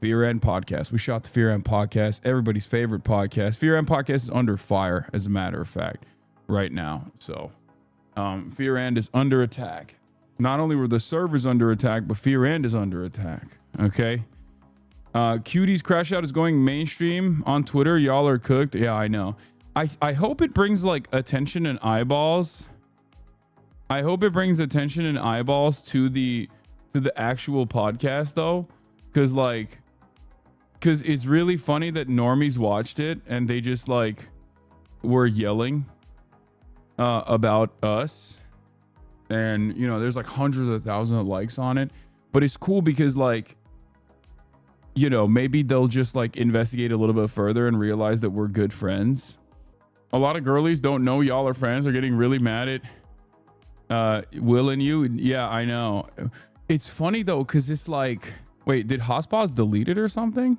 Fear End Podcast. We shot the Fear End Podcast, everybody's favorite podcast. Fear End Podcast is under fire, as a matter of fact, right now. So Fear End is under attack. Not only were the servers under attack, but Fear End is under attack. Okay. Cutie's Crashout is going mainstream on Twitter. Y'all are cooked. Yeah, I know. I hope it brings like attention and eyeballs. I hope it brings attention and eyeballs to the actual podcast though, because it's really funny that normies watched it and they just like were yelling about us, and you know there's like hundreds of thousands of likes on it, but it's cool because like, you know, maybe they'll just like investigate a little bit further and realize that we're good friends. A lot of girlies don't know y'all are friends, are getting really mad at Will and you. Yeah, I know. It's funny though, because it's like, wait, did Hospaz delete it or something?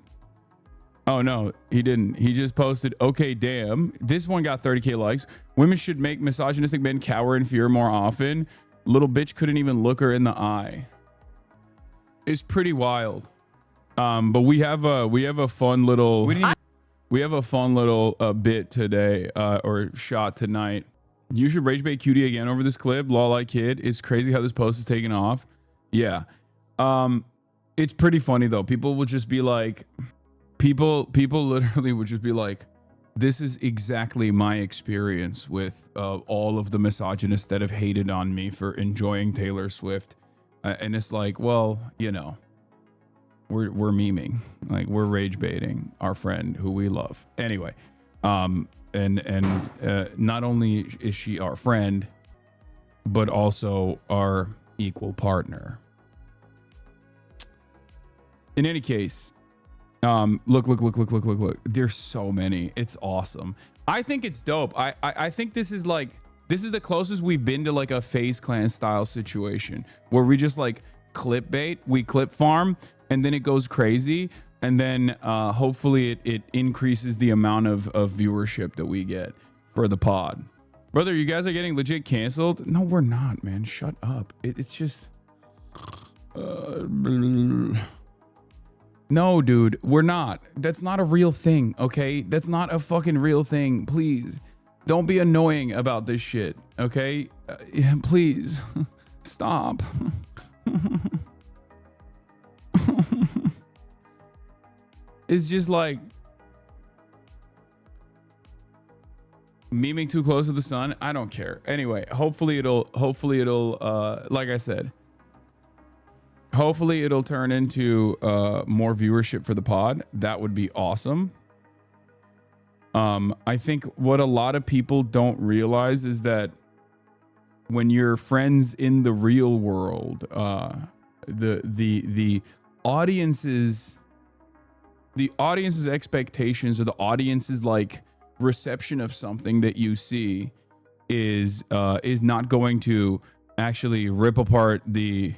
Oh no, he didn't. He just posted, okay, damn. This one got 30K likes. Women should make misogynistic men cower in fear more often. Little bitch couldn't even look her in the eye. It's pretty wild. But we have a fun little bit today, or shot tonight. You should rage bait Cutie again over this clip. Lol, I kid. It's crazy how this post is taken off. Yeah. It's pretty funny though. People will just be like, people literally would just be like, this is exactly my experience with all of the misogynists that have hated on me for enjoying Taylor Swift. And it's like, well, you know, we're memeing, like we're rage baiting our friend who we love. Anyway, and not only is she our friend, but also our equal partner. In any case, look. There's so many. It's awesome. I think it's dope. I think this is the closest we've been to like a FaZe Clan style situation where we just like clip bait, we clip farm, and then it goes crazy, and then hopefully it increases the amount of viewership that we get for the pod. Brother, you guys are getting legit canceled? No, we're not, man. Shut up. It's just no, dude, we're not. That's not a real thing, okay? That's not a fucking real thing. Please don't be annoying about this shit, okay? Yeah, please stop. It's just like memeing too close to the sun. I don't care. Anyway, hopefully it'll like I said, hopefully it'll turn into more viewership for the pod. That would be awesome. I think what a lot of people don't realize is that when you're friends in the real world, the audience's expectations, or the audience's like reception of something that you see is not going to actually rip apart the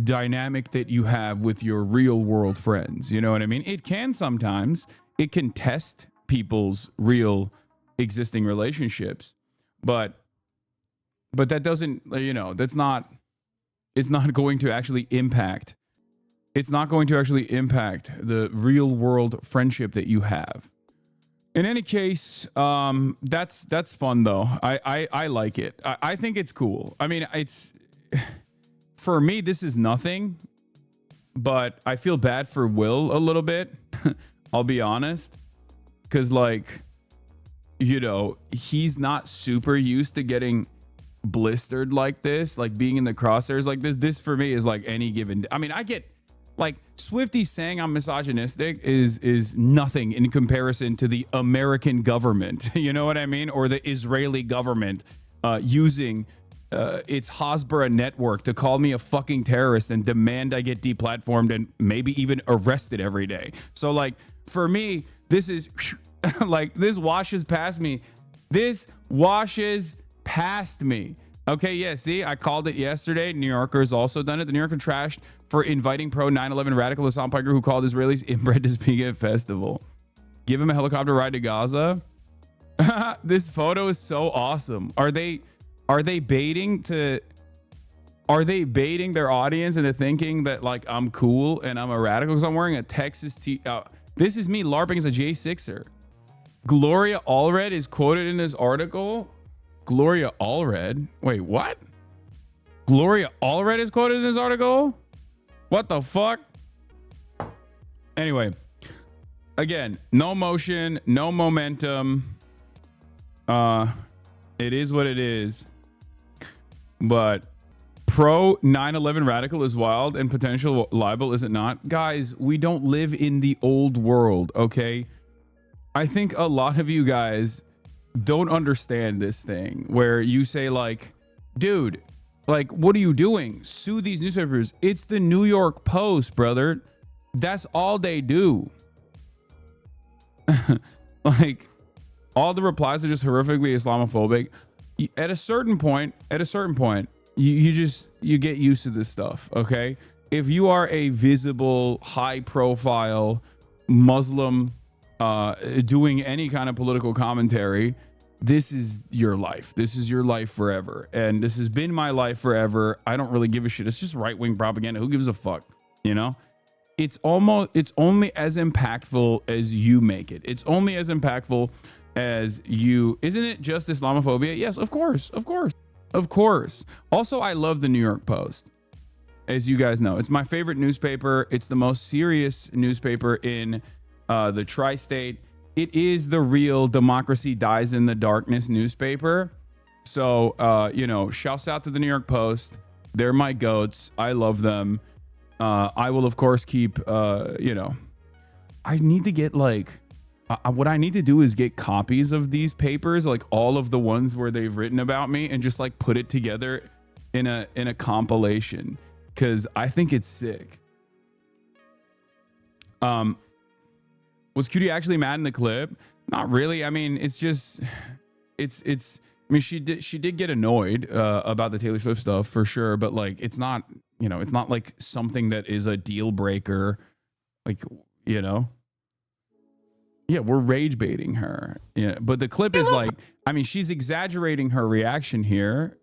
dynamic that you have with your real world friends. You know what I mean? It can sometimes, it can test people's real existing relationships, but that doesn't, you know, it's not going to actually impact the real world friendship that you have. In any case, that's fun though. I like it. I think it's cool. I mean, for me, this is nothing, but I feel bad for Will a little bit. I'll be honest. Because, like, you know, he's not super used to getting blistered like this, like being in the crosshairs like this. This for me is like any given. I mean, I get like Swifty saying I'm misogynistic is nothing in comparison to the American government. You know what I mean? Or the Israeli government using its Hasbara network to call me a fucking terrorist and demand I get deplatformed and maybe even arrested every day. So like for me, this is like, this washes past me. This washes past me. Okay, yeah, see, I called it yesterday. New Yorker's also done it. The New Yorker trashed for inviting pro 9/11 radical Hasan Piker who called Israelis inbred to speak at festival. Give him a helicopter ride to Gaza. This photo is so awesome. Are they baiting to Are they baiting their audience into thinking that like I'm cool and I'm a radical because I'm wearing a Texas t? This is me LARPing as a J6er. Gloria Allred is quoted in this article. Gloria Allred. Wait, what? Gloria Allred is quoted in this article? What the fuck? Anyway, again, no motion, no momentum. It is what it is. But pro 9/11 radical is wild and potential libel, is it not? Guys, we don't live in the old world, okay? I think a lot of you guys don't understand this thing where you say like, dude, like, what are you doing? Sue these newspapers. It's the New York Post, brother. That's all they do. Like, all the replies are just horrifically Islamophobic. At a certain point, you get used to this stuff, okay? If you are a visible, high-profile Muslim doing any kind of political commentary, this is your life. This is your life forever. And this has been my life forever. I don't really give a shit. It's just right-wing propaganda. Who gives a fuck? You know? It's only as impactful as you make it. It's only as impactful as you. Isn't it just Islamophobia? Yes, of course. Also, I love the New York Post. As you guys know, it's my favorite newspaper. It's the most serious newspaper in the tri-state. It is the real democracy dies in the darkness newspaper. So, you know, shouts out to the New York Post. They're my goats. I love them. I will, of course, keep, you know, I need to get like, what I need to do is get copies of these papers, like all of the ones where they've written about me, and just like put it together in a compilation, because I think it's sick. Was Cutie actually mad in the clip? Not really. I mean, it's just, it's. I mean, she did get annoyed about the Taylor Swift stuff for sure, but like, it's not, you know, it's not like something that is a deal breaker, like, you know. Yeah, we're rage baiting her. Yeah, but the clip is like, I mean, she's exaggerating her reaction here.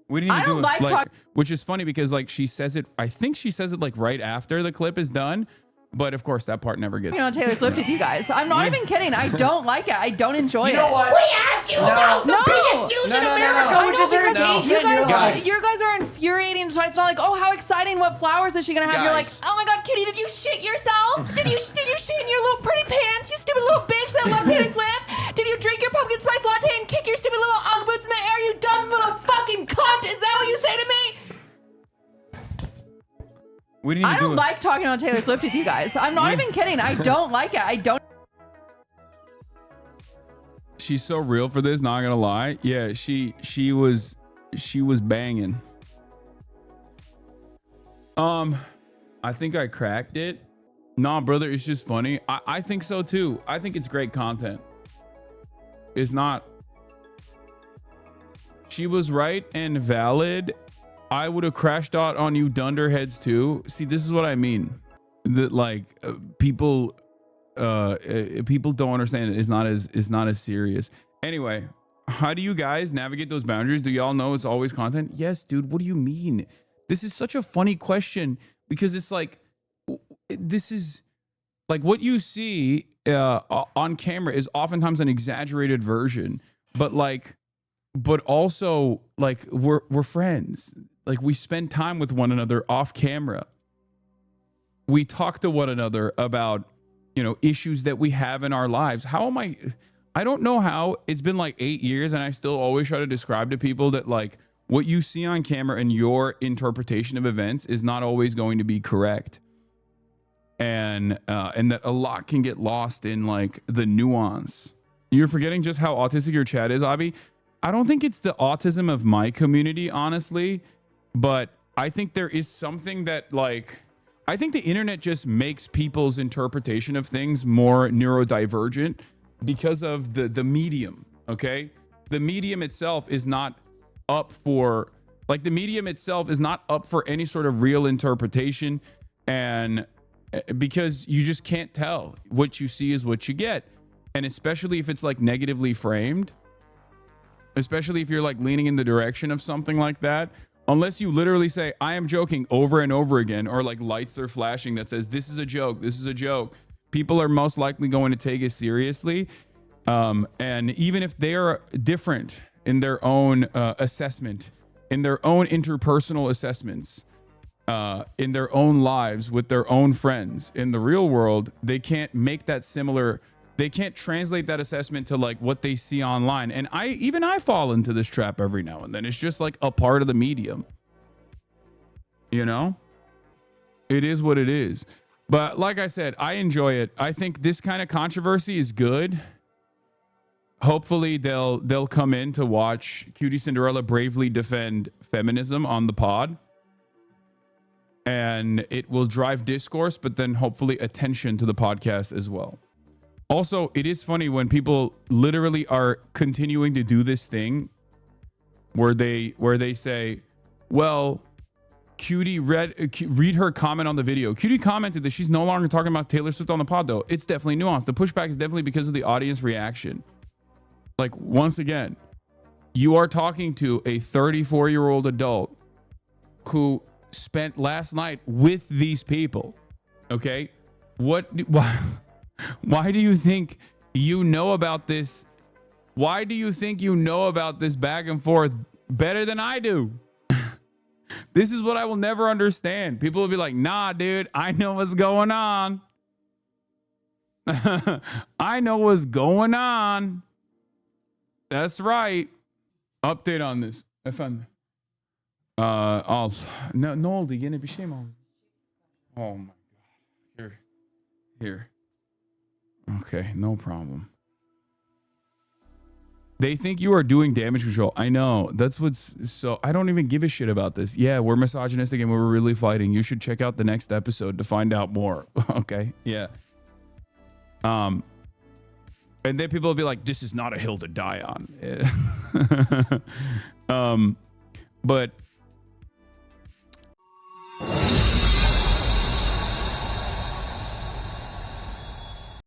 We didn't even do it, like, which is funny because like she says it. I think she says it like right after the clip is done. But of course, that part never gets. You know, Taylor Swift with you guys. I'm not even kidding. I don't like it. I don't enjoy it. You know what? We asked you about the biggest news in America, which is her engagement. You guys are infuriating. So it's not like, oh, how exciting! What flowers is she gonna have? Guys. You're like, oh my God, Kitty, did you shit yourself? Did you shit in your little pretty pants? You stupid little bitch that loves Taylor Swift. Did you drink your pumpkin spice latte and kick your stupid little Ugg boots in the air? You dumb little fucking cunt! Is that what you say to me? I don't like talking about Taylor Swift with you guys. I'm not even kidding. I don't like it. I don't. She's so real for this, not gonna lie. Yeah, she was banging. I think I cracked it. Nah, brother, it's just funny. I think so too. I think it's great content. It's not. She was right and valid. I would have crashed out on you dunderheads too. See, this is what I mean. That like people don't understand it. It's not as serious. Anyway, how do you guys navigate those boundaries? Do y'all know it's always content? Yes, dude. What do you mean? This is such a funny question because it's like, this is like what you see on camera is oftentimes an exaggerated version, but also like we're friends. Like we spend time with one another off camera. We talk to one another about, you know, issues that we have in our lives. I don't know how it's been like 8 years and I still always try to describe to people that like what you see on camera and your interpretation of events is not always going to be correct. And that a lot can get lost in like the nuance. You're forgetting just how autistic your chat is, Abi. I don't think it's the autism of my community, honestly, but I think there is something that like, I think the internet just makes people's interpretation of things more neurodivergent because of the medium, okay? The medium itself is not up for, like the medium itself is not up for any sort of real interpretation, and because you just can't tell. What you see is what you get. And especially if it's like negatively framed, especially if you're like leaning in the direction of something like that, Unless you literally say, I am joking over and over again, or like lights are flashing that says, this is a joke, this is a joke. People are most likely going to take it seriously. And even if they are different in their own assessment, in their own interpersonal assessments, in their own lives with their own friends, in the real world, they can't make that similar. They can't translate that assessment to like what they see online. And I fall into this trap every now and then. It's just like a part of the medium. You know? It is what it is. But like I said, I enjoy it. I think this kind of controversy is good. Hopefully they'll come in to watch Cutie Cinderella bravely defend feminism on the pod. And it will drive discourse, but then hopefully attention to the podcast as well. Also, it is funny when people literally are continuing to do this thing where they say, well, Cutie read her comment on the video. Cutie commented that she's no longer talking about Taylor Swift on the pod, though. It's definitely nuanced. The pushback is definitely because of the audience reaction. Like, once again, you are talking to a 34-year-old adult who spent last night with these people. Okay? Why do you think you know about this? Why do you think you know about this back and forth better than I do? This is what I will never understand. People will be like, nah, dude, I know what's going on. I know what's going on. That's right. Update on this. I found ne oldu? Yine bir şey mi oldu? Oh my god. Here. Okay, no problem. They think you are doing damage control. I know. That's what's so I don't even give a shit about this. Yeah, we're misogynistic and we're really fighting. You should check out the next episode to find out more. Okay? Yeah. And then people will be like, this is not a hill to die on. But